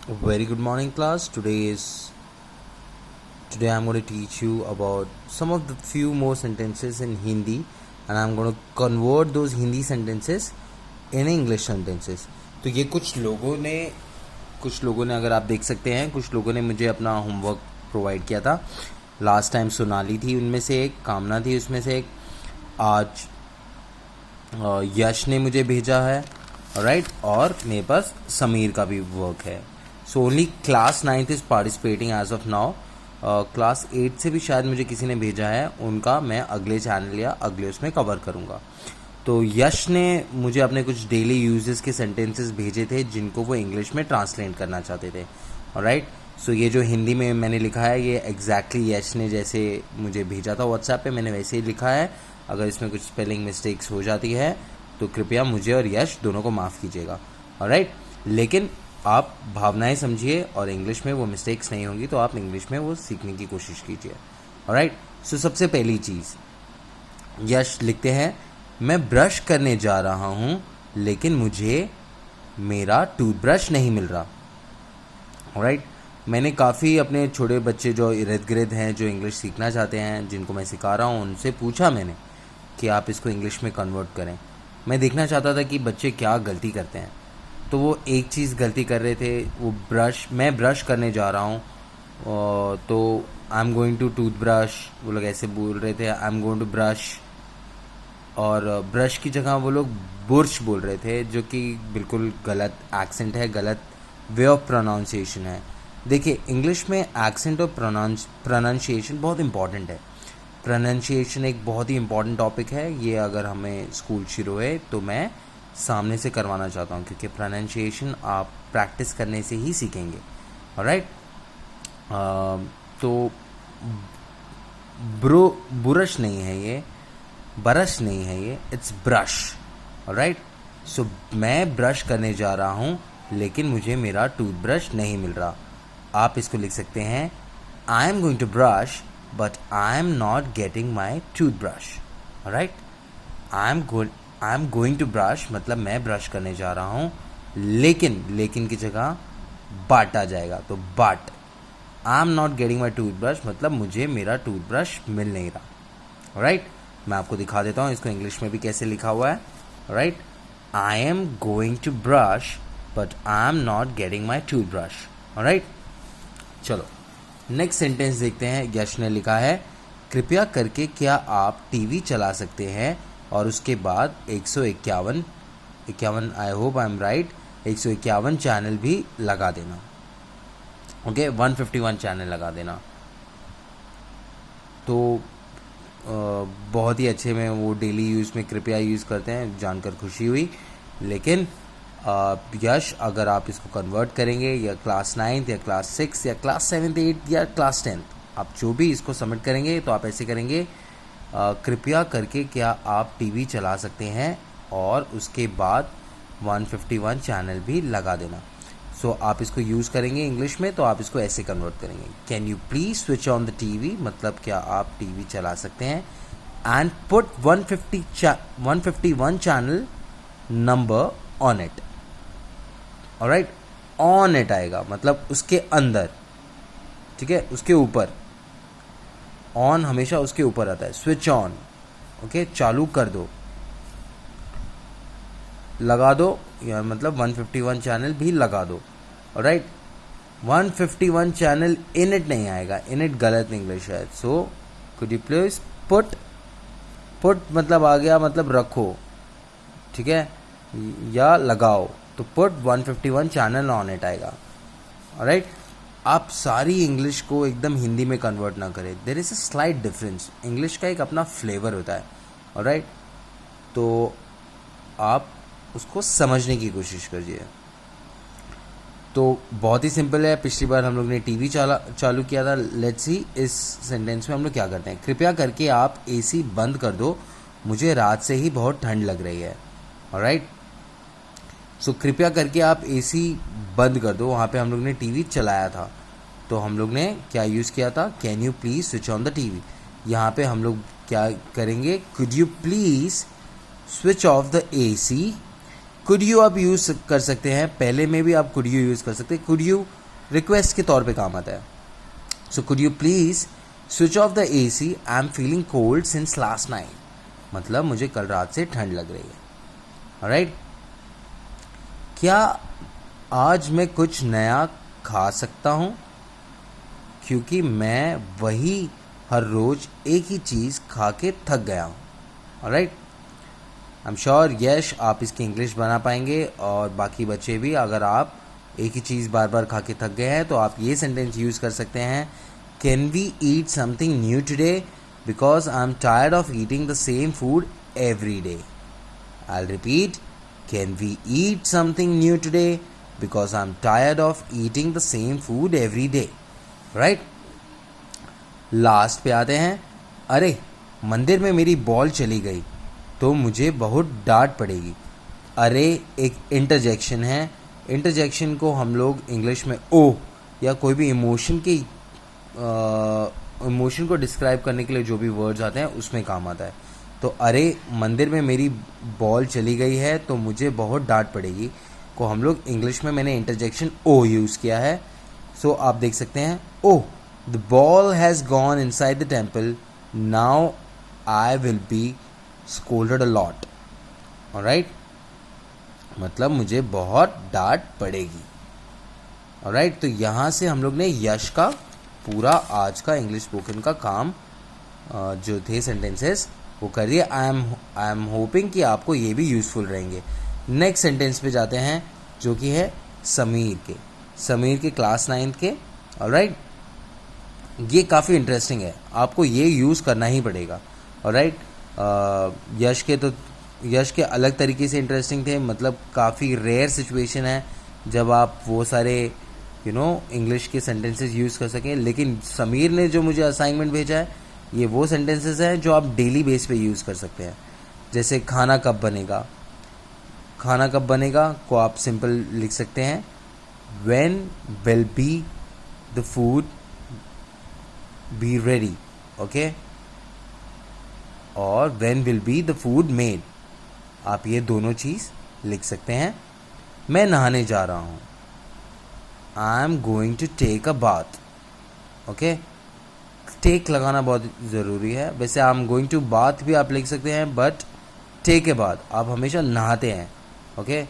Very good morning, class. Today I'm going to teach you about some of the few more sentences in Hindi, and I'm going to convert those Hindi sentences in English sentences. तो ये कुछ लोगों ने अगर आप देख सकते हैं, कुछ लोगों ने मुझे अपना होमवर्क प्रोवाइड किया था. लास्ट टाइम सोनाली थी उनमें से एक, कामना थी उसमें से एक, आज यश ने मुझे भेजा है, राइट, और मेरे पास समीर का भी वर्क है. So only class 9th is participating as of now. Class 8 से भी शायद मुझे किसी ने भेजा है, उनका मैं अगले चैनल या अगले उसमें कवर करूँगा. तो यश ने मुझे अपने कुछ डेली यूजेस के सेंटेंसेस भेजे थे जिनको वो इंग्लिश में ट्रांसलेट करना चाहते थे, राइट. सो ये जो हिंदी में मैंने लिखा है ये एग्जैक्टली यश ने जैसे मुझे भेजा था व्हाट्सएप पे, मैंने वैसे ही लिखा है. अगर इसमें कुछ स्पेलिंग मिस्टेक्स हो जाती है तो कृपया मुझे और यश दोनों को माफ़ कीजिएगा, राइट. लेकिन आप भावनाएं समझिए और इंग्लिश में वो मिस्टेक्स नहीं होंगी, तो आप इंग्लिश में वो सीखने की कोशिश कीजिए, राइट. सो सबसे पहली चीज़, यश लिखते हैं, मैं ब्रश करने जा रहा हूँ लेकिन मुझे मेरा टूथब्रश नहीं मिल रहा, राइट. मैंने काफ़ी अपने छोटे बच्चे जो इर्द गिर्द हैं जो इंग्लिश सीखना चाहते हैं, जिनको मैं सिखा रहा हूँ, उनसे पूछा मैंने कि आप इसको इंग्लिश में कन्वर्ट करें. मैं देखना चाहता था कि बच्चे क्या गलती करते हैं. तो वो एक चीज़ गलती कर रहे थे, वो मैं ब्रश करने जा रहा हूँ, तो I am going to tooth brush, वो लोग ऐसे बोल रहे थे, I am going to brush, और ब्रश की जगह वो लोग बुर्श बोल रहे थे, जो कि बिल्कुल गलत एक्सेंट है, गलत वे ऑफ प्रोनाउंसिएशन है. देखिए, इंग्लिश में एक्सेंट और प्रोनाउंसिएशन बहुत इंपॉर्टेंट है. प्रोनाउंसिएशन एक बहुत ही इंपॉर्टेंट टॉपिक है. ये अगर हमें स्कूल शुरू है तो मैं सामने से करवाना चाहता हूँ, क्योंकि प्रोनाउंसिएशन आप प्रैक्टिस करने से ही सीखेंगे, राइट. तो बुरश नहीं है ये, ब्रश नहीं है ये, इट्स ब्रश, राइट. सो मैं ब्रश करने जा रहा हूँ लेकिन मुझे मेरा टूथब्रश नहीं मिल रहा. आप इसको लिख सकते हैं, I am going to brush but I am not getting my toothbrush, right. I am going to brush मतलब मैं ब्रश करने जा रहा हूँ, लेकिन की जगह बट आ जाएगा, तो but. I am not getting my toothbrush मतलब मुझे मेरा टूथब्रश मिल नहीं रहा, राइट. मैं आपको दिखा देता हूँ इसको इंग्लिश में भी कैसे लिखा हुआ है, right. I am going to brush but I am not getting my toothbrush, right. चलो नेक्स्ट सेंटेंस देखते हैं. यश ने लिखा है, कृपया करके क्या आप टीवी चला सकते हैं, और उसके बाद 151 I hope I am right, 151 channel भी लगा देना. ओके, 151 चैनल लगा देना. तो बहुत ही अच्छे में वो डेली यूज़ में कृपया यूज़ करते हैं, जानकर खुशी हुई. लेकिन यश, अगर आप इसको कन्वर्ट करेंगे या क्लास 9th या क्लास 6 या क्लास 7th 8th या क्लास 10th, आप जो भी इसको सबमिट करेंगे तो आप ऐसे करेंगे, कृपया करके क्या आप टीवी चला सकते हैं, और उसके बाद 151 चैनल भी लगा देना. सो आप इसको यूज़ करेंगे इंग्लिश में तो आप इसको ऐसे कन्वर्ट करेंगे, can you please switch on the TV मतलब क्या आप टीवी चला सकते हैं, and put 151 channel number on it, alright. On it आएगा मतलब उसके अंदर, ठीक है, उसके ऊपर. ऑन हमेशा उसके ऊपर आता है. स्विच ऑन, ओके, चालू कर दो, लगा दो, या मतलब 151 चैनल भी लगा दो, राइट. 151 चैनल इन इट नहीं आएगा, इन इट गलत इंग्लिश है. So could you please put मतलब आ गया मतलब रखो, ठीक है, या लगाओ, तो पुट 151 चैनल ऑन इट आएगा, राइट. आप सारी इंग्लिश को एकदम हिंदी में कन्वर्ट ना करें. There is a slight difference. English का एक अपना फ्लेवर होता है, ऑलराइट. तो आप उसको समझने की कोशिश करिए. तो बहुत ही सिंपल है. पिछली बार हम लोग ने टीवी चालू किया था. लेट्स सी इस सेंटेंस में हम लोग क्या करते हैं. कृपया करके आप एसी बंद कर दो, मुझे रात से ही बहुत ठंड लग रही है, ऑलराइट. सो कृपया करके आप एसी बंद कर दो. वहाँ पे हम लोग ने टीवी चलाया था, तो हम लोग ने क्या यूज़ किया था, can you please switch on the TV. यहाँ पे हम लोग क्या करेंगे, could you please switch off the AC. Could you आप यूज़ कर सकते हैं, पहले में भी आप कुड यू यूज़ कर सकते हैं. कुड यू रिक्वेस्ट के तौर पे काम आता है. So could you please switch off the AC, I am feeling cold since last night. मतलब मुझे कल रात से ठंड लग रही है. ऑलराइट, क्या आज मैं कुछ नया खा सकता हूँ, क्योंकि मैं वही हर रोज़ एक ही चीज़ खा के थक गया हूँ. ऑलराइट, आई एम श्योर यश आप इसकी इंग्लिश बना पाएंगे, और बाकी बच्चे भी. अगर आप एक ही चीज़ बार बार खा के थक गए हैं तो आप ये सेंटेंस यूज़ कर सकते हैं, can we eat something new today because I am tired of eating the same food every day. I will repeat, can we eat something new today because I am tired of eating the same food every day. Right, last पे आते हैं. अरे मंदिर में मेरी ball चली गई तो मुझे बहुत डांट पड़ेगी. अरे एक इंटरजेक्शन है. इंटरजेक्शन को हम लोग इंग्लिश में ओ या कोई भी इमोशन को डिस्क्राइब करने के लिए जो भी वर्ड्स आते हैं उसमें काम आता है. तो अरे मंदिर में मेरी बॉल चली गई है तो मुझे बहुत डांट पड़ेगी को हम लोग इंग्लिश में मैंने इंटरजेक्शन ओ यूज़ किया है. सो आप देख सकते हैं, oh the ball has gone inside the temple, now I will be scolded a lot. Alright, मतलब मुझे बहुत डांट पड़ेगी. ऑलराइट, तो यहाँ से हम लोग ने यश का पूरा आज का इंग्लिश स्पोकन का काम जो थे सेंटेंसेस वो कर दिए. आई एम होपिंग कि आपको ये भी यूज़फुल रहेंगे. नेक्स्ट सेंटेंस पे जाते हैं जो कि है समीर के क्लास 9th के. ऑलराइट, ये काफ़ी इंटरेस्टिंग है, आपको ये यूज़ करना ही पड़ेगा. ऑलराइट, यश के अलग तरीके से इंटरेस्टिंग थे. मतलब काफ़ी रेयर सिचुएशन है जब आप वो सारे इंग्लिश के सेंटेंसेस यूज़ कर सकें. लेकिन समीर ने जो मुझे असाइनमेंट भेजा है ये वो सेंटेंसेस हैं जो आप डेली बेस पे यूज़ कर सकते हैं. जैसे खाना कब बनेगा को आप सिंपल लिख सकते हैं, when will be the food be ready. Okay, और when will be the food made. आप ये दोनों चीज़ लिख सकते हैं. मैं नहाने जा रहा हूँ, I am going to take a bath. Okay, take लगाना बहुत ज़रूरी है. वैसे I am going to bath भी आप लिख सकते हैं, बट टेक के बाद आप हमेशा नहाते हैं. ओके,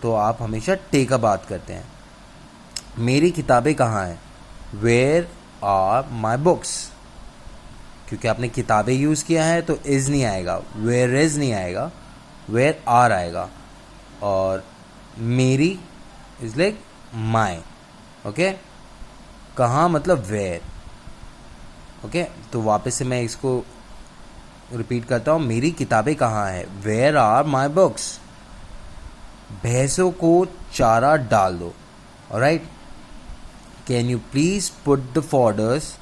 तो आप हमेशा टेक अ बाथ करते हैं. मेरी किताबें कहाँ हैं, वेयर आर माई बुक्स. क्योंकि आपने किताबें यूज़ किया है तो इज़ नहीं आएगा, वेयर इज़ नहीं आएगा, वेयर आर आएगा. और मेरी इज़ लाइक माई. ओके, कहाँ मतलब वेयर. ओके, तो वापस से मैं इसको रिपीट करता हूँ. मेरी किताबें कहाँ हैं, वेयर आर माई बुक्स. भैंसों को चारा डाल दो. Alright, can you please put the fodders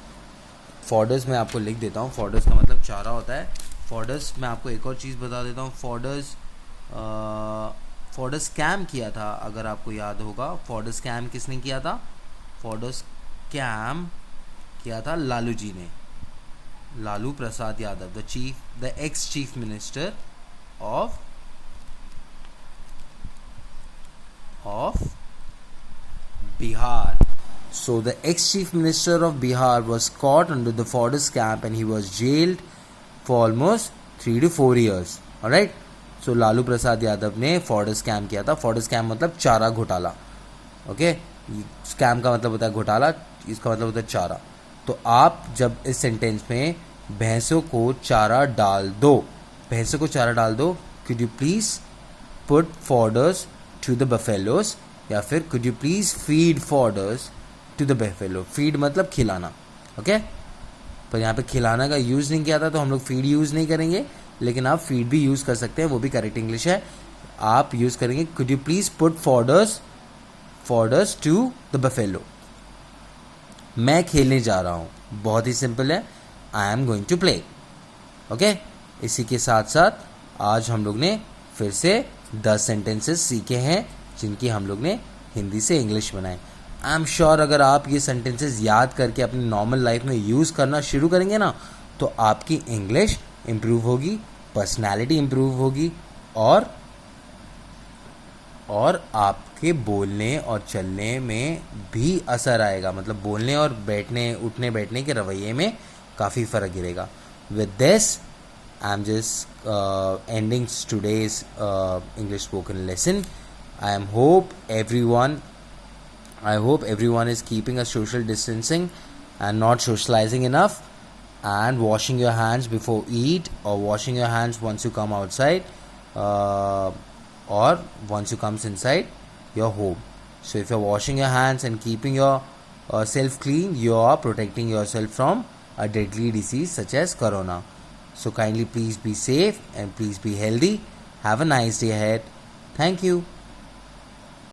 मैं आपको लिख देता हूँ. फॉडर्स का मतलब चारा होता है. फॉडर्स मैं आपको एक और चीज़ बता देता हूँ. फॉडर्स स्कैम किया था, अगर आपको याद होगा. फॉडर्स स्कैम किसने किया था, फॉडर्स स्कैम किया था लालू जी ने, Lalu Prasad Yadav, the ex chief minister of Bihar. So the ex-chief minister of Bihar was caught under the Forders camp and he was jailed for almost 3 to 4 years. Alright? So Lalu Prasad Yadav ने fodder scam किया था. Fodder scam मतलब चारा घोटाला. Okay, scam का मतलब होता है घोटाला, इसका मतलब होता है चारा. तो आप जब इस सेंटेंस में भैंसों को चारा डाल दो, could you please put foders to the buffaloes, या फिर could you please feed foders to the buffalo. Feed मतलब खिलाना. ओके, पर यहाँ पे खिलाना का यूज़ नहीं किया था तो हम लोग फीड यूज़ नहीं करेंगे, लेकिन आप फीड भी यूज़ कर सकते हैं, वो भी करेक्ट इंग्लिश है. आप यूज़ करेंगे could you please put foders to the buffalo. मैं खेलने जा रहा हूँ, बहुत ही सिंपल है, I am going to play. Okay, इसी के साथ साथ आज हम लोग ने फिर से 10 सेंटेंसेस सीखे हैं जिनकी हम लोग ने हिंदी से इंग्लिश बनाए. आई एम श्योर अगर आप ये सेंटेंसेस याद करके अपनी नॉर्मल लाइफ में यूज़ करना शुरू करेंगे ना तो आपकी इंग्लिश इम्प्रूव होगी, पर्सनैलिटी इम्प्रूव होगी और और आपके बोलने और चलने में भी असर आएगा, मतलब बोलने और बैठने उठने बैठने के रवैये में काफ़ी फ़र्क गिरेगा. With this I'm just ending today's English spoken lesson. I hope everyone is keeping a social distancing and not socializing enough, and washing your hands before eat, or washing your hands once you come outside, or once you comes inside your home. So if you're washing your hands and keeping your self clean, you are protecting yourself from a deadly disease such as corona. So kindly please be safe and please be healthy. Have a nice day ahead. Thank you.